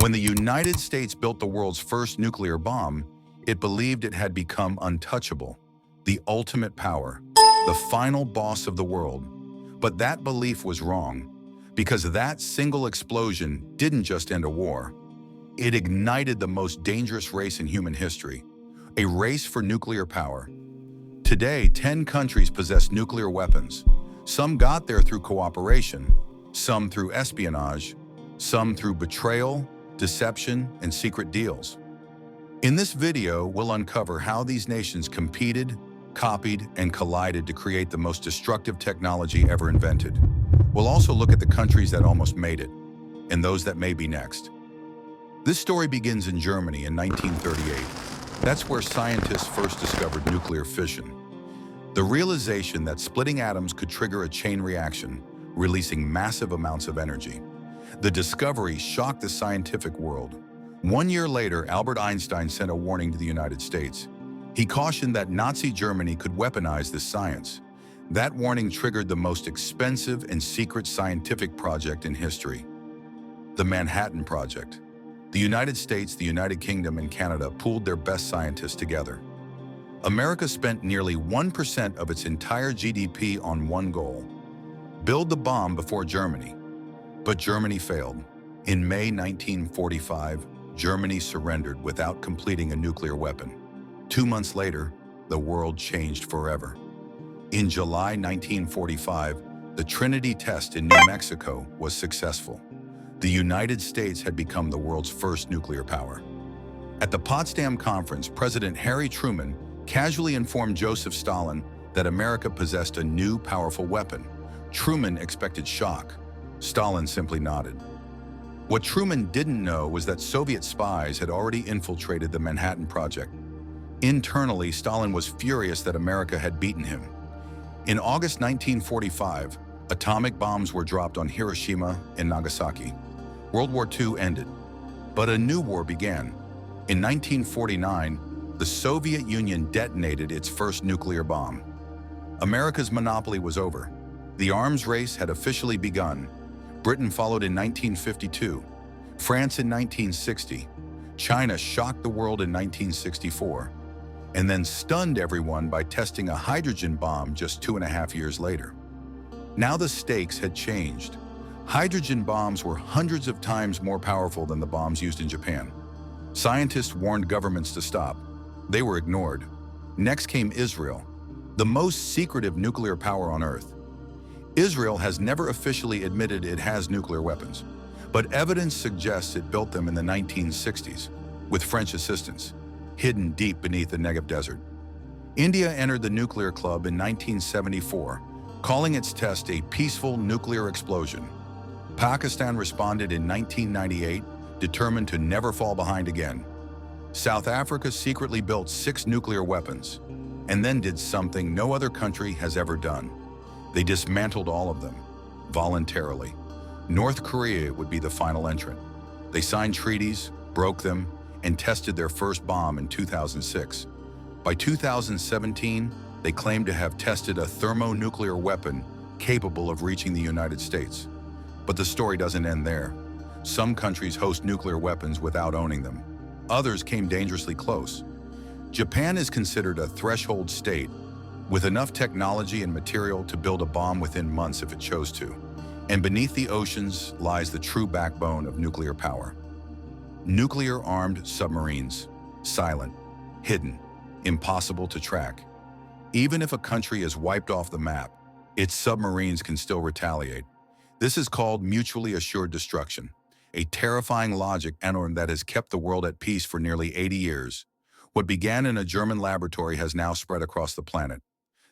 When the United States built the world's first nuclear bomb, it believed it had become untouchable, the ultimate power, the final boss of the world. But that belief was wrong, because that single explosion didn't just end a war. It ignited the most dangerous race in human history, a race for nuclear power. Today, 10 countries possess nuclear weapons. Some got there through cooperation, some through espionage, some through betrayal, deception, and secret deals. In this video, we'll uncover how these nations competed, copied, and collided to create the most destructive technology ever invented. We'll also look at the countries that almost made it, and those that may be next. This story begins in Germany in 1938. That's where scientists first discovered nuclear fission. The realization that splitting atoms could trigger a chain reaction, releasing massive amounts of energy. The discovery shocked the scientific world. 1 year later, Albert Einstein sent a warning to the United States. He cautioned that Nazi Germany could weaponize this science. That warning triggered the most expensive and secret scientific project in history, the Manhattan Project. The United States, the United Kingdom, and Canada pooled their best scientists together. America spent nearly 1% of its entire GDP on one goal: build the bomb before Germany. But Germany failed. In May 1945, Germany surrendered without completing a nuclear weapon. 2 months later, the world changed forever. In July 1945, the Trinity test in New Mexico was successful. The United States had become the world's first nuclear power. At the Potsdam Conference, President Harry Truman casually informed Joseph Stalin that America possessed a new powerful weapon. Truman expected shock. Stalin simply nodded. What Truman didn't know was that Soviet spies had already infiltrated the Manhattan Project. Internally, Stalin was furious that America had beaten him. In August 1945, atomic bombs were dropped on Hiroshima and Nagasaki. World War II ended, but a new war began. In 1949, the Soviet Union detonated its first nuclear bomb. America's monopoly was over. The arms race had officially begun. Britain followed in 1952, France in 1960, China shocked the world in 1964, and then stunned everyone by testing a hydrogen bomb just 2.5 years later. Now the stakes had changed. Hydrogen bombs were hundreds of times more powerful than the bombs used in Japan. Scientists warned governments to stop. They were ignored. Next came Israel, the most secretive nuclear power on Earth. Israel has never officially admitted it has nuclear weapons, but evidence suggests it built them in the 1960s, with French assistance, hidden deep beneath the Negev desert. India entered the nuclear club in 1974, calling its test a peaceful nuclear explosion. Pakistan responded in 1998, determined to never fall behind again. South Africa secretly built 6 nuclear weapons, and then did something no other country has ever done. They dismantled all of them, voluntarily. North Korea would be the final entrant. They signed treaties, broke them, and tested their first bomb in 2006. By 2017, they claimed to have tested a thermonuclear weapon capable of reaching the United States. But the story doesn't end there. Some countries host nuclear weapons without owning them. Others came dangerously close. Japan is considered a threshold state, with enough technology and material to build a bomb within months if it chose to. And beneath the oceans lies the true backbone of nuclear power. Nuclear-armed submarines, silent, hidden, impossible to track. Even if a country is wiped off the map, its submarines can still retaliate. This is called mutually assured destruction, a terrifying logic that has kept the world at peace for nearly 80 years. What began in a German laboratory has now spread across the planet.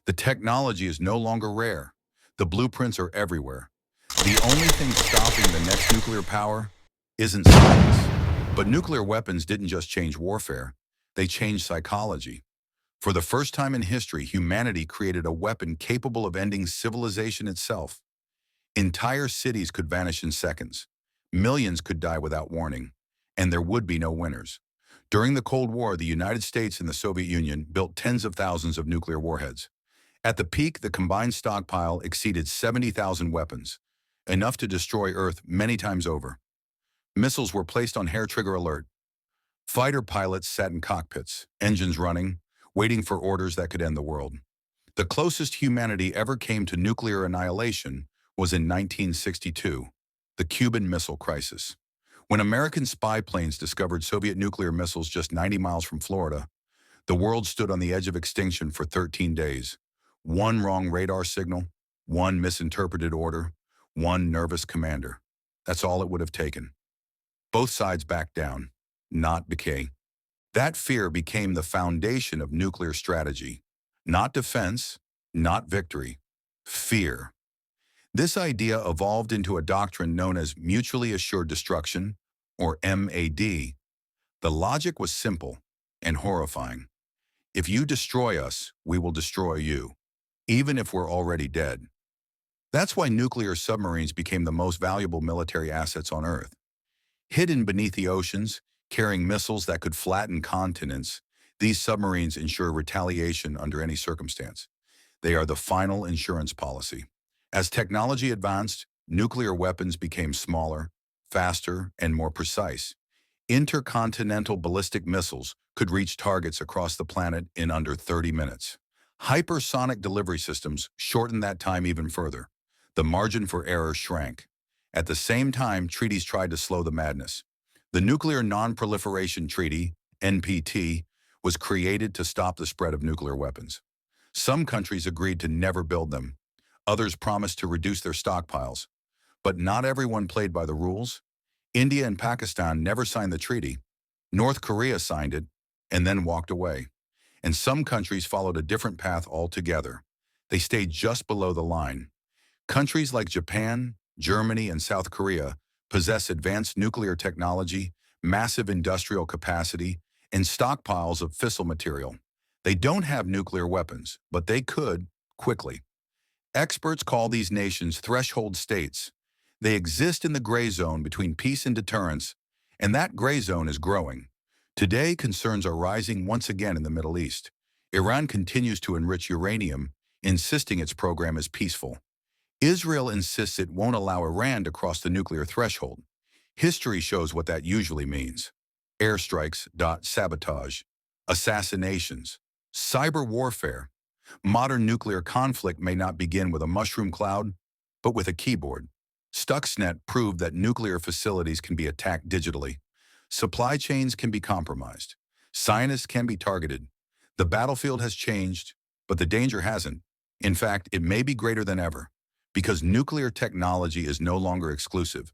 The technology is no longer rare. The blueprints are everywhere. The only thing stopping the next nuclear power isn't science. But nuclear weapons didn't just change warfare, they changed psychology. For the first time in history, humanity created a weapon capable of ending civilization itself. Entire cities could vanish in seconds. Millions could die without warning, and there would be no winners. During the Cold War, the United States and the Soviet Union built tens of thousands of nuclear warheads. At the peak, the combined stockpile exceeded 70,000 weapons, enough to destroy Earth many times over. Missiles were placed on hair-trigger alert. Fighter pilots sat in cockpits, engines running, waiting for orders that could end the world. The closest humanity ever came to nuclear annihilation was in 1962, the Cuban Missile Crisis. When American spy planes discovered Soviet nuclear missiles just 90 miles from Florida, the world stood on the edge of extinction for 13 days. One wrong radar signal, one misinterpreted order, one nervous commander. That's all it would have taken. Both sides backed down, not decay. That fear became the foundation of nuclear strategy. Not defense, not victory. Fear. This idea evolved into a doctrine known as mutually assured destruction, or MAD. The logic was simple and horrifying. If you destroy us, we will destroy you, even if we're already dead. That's why nuclear submarines became the most valuable military assets on Earth. Hidden beneath the oceans, carrying missiles that could flatten continents, these submarines ensure retaliation under any circumstance. They are the final insurance policy. As technology advanced, nuclear weapons became smaller, faster, and more precise. Intercontinental ballistic missiles could reach targets across the planet in under 30 minutes. Hypersonic delivery systems shortened that time even further. The margin for error shrank. At the same time, treaties tried to slow the madness. The Nuclear Non-Proliferation Treaty, NPT, was created to stop the spread of nuclear weapons. Some countries agreed to never build them. Others promised to reduce their stockpiles. But not everyone played by the rules. India and Pakistan never signed the treaty. North Korea signed it and then walked away. And some countries followed a different path altogether. They stayed just below the line. Countries like Japan, Germany, and South Korea possess advanced nuclear technology, massive industrial capacity, and stockpiles of fissile material. They don't have nuclear weapons, but they could, quickly. Experts call these nations threshold states. They exist in the gray zone between peace and deterrence, and that gray zone is growing. Today, concerns are rising once again in the Middle East. Iran continues to enrich uranium, insisting its program is peaceful. Israel insists it won't allow Iran to cross the nuclear threshold. History shows what that usually means. Airstrikes, sabotage, assassinations, cyber warfare. Modern nuclear conflict may not begin with a mushroom cloud, but with a keyboard. Stuxnet proved that nuclear facilities can be attacked digitally. Supply chains can be compromised. Scientists can be targeted. The battlefield has changed, but the danger hasn't. In fact, it may be greater than ever, because nuclear technology is no longer exclusive.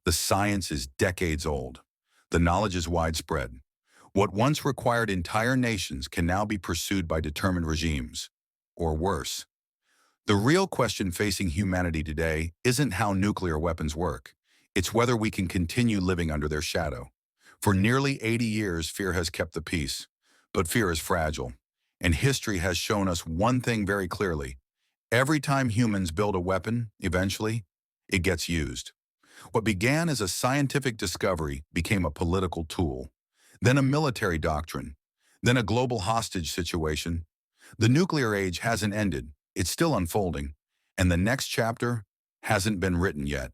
The science is decades old. The knowledge is widespread. What once required entire nations can now be pursued by determined regimes, or worse. The real question facing humanity today isn't how nuclear weapons work. It's whether we can continue living under their shadow. For nearly 80 years, fear has kept the peace. But fear is fragile. And history has shown us one thing very clearly. Every time humans build a weapon, eventually, it gets used. What began as a scientific discovery became a political tool, then a military doctrine, then a global hostage situation. The nuclear age hasn't ended, it's still unfolding, and the next chapter hasn't been written yet.